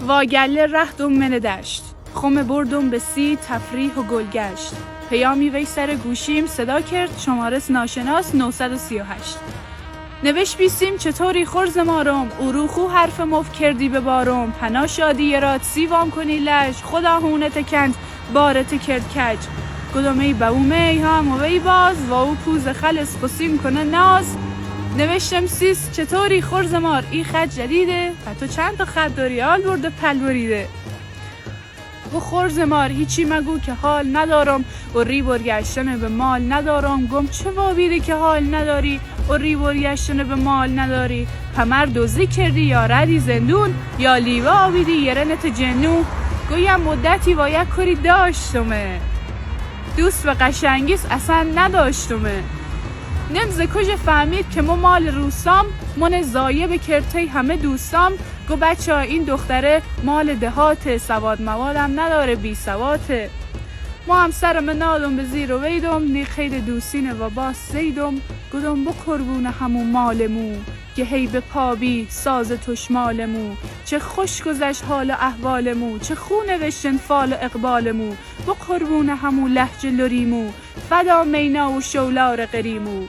واگله رهدم من دشت، خم بردم به سی تفریح و گلگشت. پیامی وی سر گوشیم صدا کرد، شمارس ناشناس 938. نوشت بیستیم چطوری خرز مارم، اروخو حرف مف کردی به بارم. پنا شادی رات سیوام کنی لج، خدا هونت کند بارت کرد کج. گدومی بومی هم و وی باز، و او پوز خلص قسیم کنه ناز. نوشتم سیس چطوری خرز مار، ای خط جدیده، و تو چند تا خط داری آل برده پل بریده. و خرز مار هیچی مگو که حال ندارم، و ری برگشتن به مال ندارم. گم چه وابیده که حال نداری، و ری برگشتن به مال نداری. پمر دوزی کردی یا ردی زندون، یا لیوه آبیدی یرنت جنون. گویم مدتی و یک کاری داشتمه، دوست و قشنگیس اصلا نداشتمه. نمز کج فهمید که ما مال روسام، من زایه بکرتی همه دوستام. گو بچه ها این دختره مال دهات، سواد موادم نداره بی سواته. ما هم سرم نادم به زیر و ویدم، نی خیل دوسینه و باس زیدم. گدم بقربون همون مالمو، که هی به پابی ساز تشمالمو. چه خوش گذشت حال احوالمو، چه خون نوشتن فال اقبالمو. بقربون همون لهجه لریمو، فدا مینا و شولار قریمو.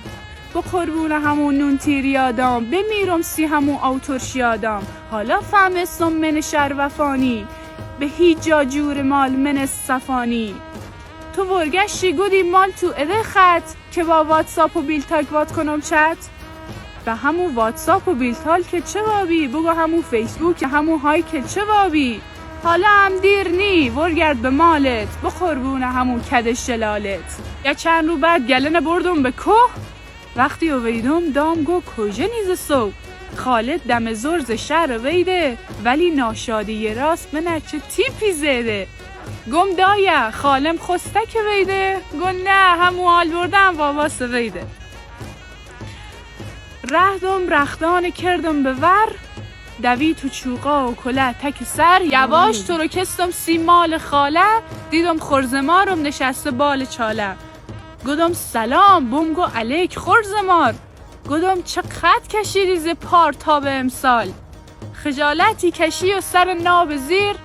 بقربون همون نون تیریادام، بمیرم سی همون آوتورشیادام. حالا فهمستم من شر وفانی، به هیچ جا جور مال من صفانی. تو ورگشتی گودی مال تو اده خط، که با واتساپ و بیلتاک وات کنم چت. به همون واتساپ و بیلتال که چه وابی، بگو همون فیسبوک همون های که چه وابی. حالا هم دیر نی ورگرد به مالت، بقربون همون کد شلالت. یا چند رو بعد گلن بردم به کوه، وقتی اویدم دام گو کجا نیز سو. خالد دم زرز شهر ویده، ولی ناشادی راست منه چه تیپی زیده. گم دایه خالم خستک ویده، گو نه همو حال بردم واواس ویده. رهدم رختان کردم به ور، دوی تو چوقا و کله تک سر. یواش تو رو کستم سی مال خاله، دیدم خرزمارم نشسته بال چاله. گدم سلام، بوم گو علیک خرزمار. گدم چه خط کشیدی ز پار تا به امسال. خجالتی کشی و سر ناب زیر،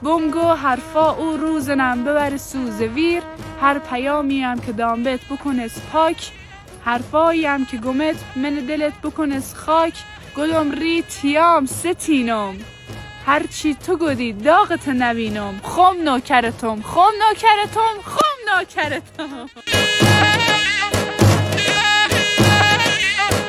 بوم گو حرفا او روزنم ببر سوز ویر. هر پیامی هم که دامبت بکنس پاک، حرفایی هم که گمت من دلت بکنس خاک. گدم ری تیام ستینم، هرچی تو گدی داغت نبینم. خم نوکرتم خم نوکرتم خم نوکرتم.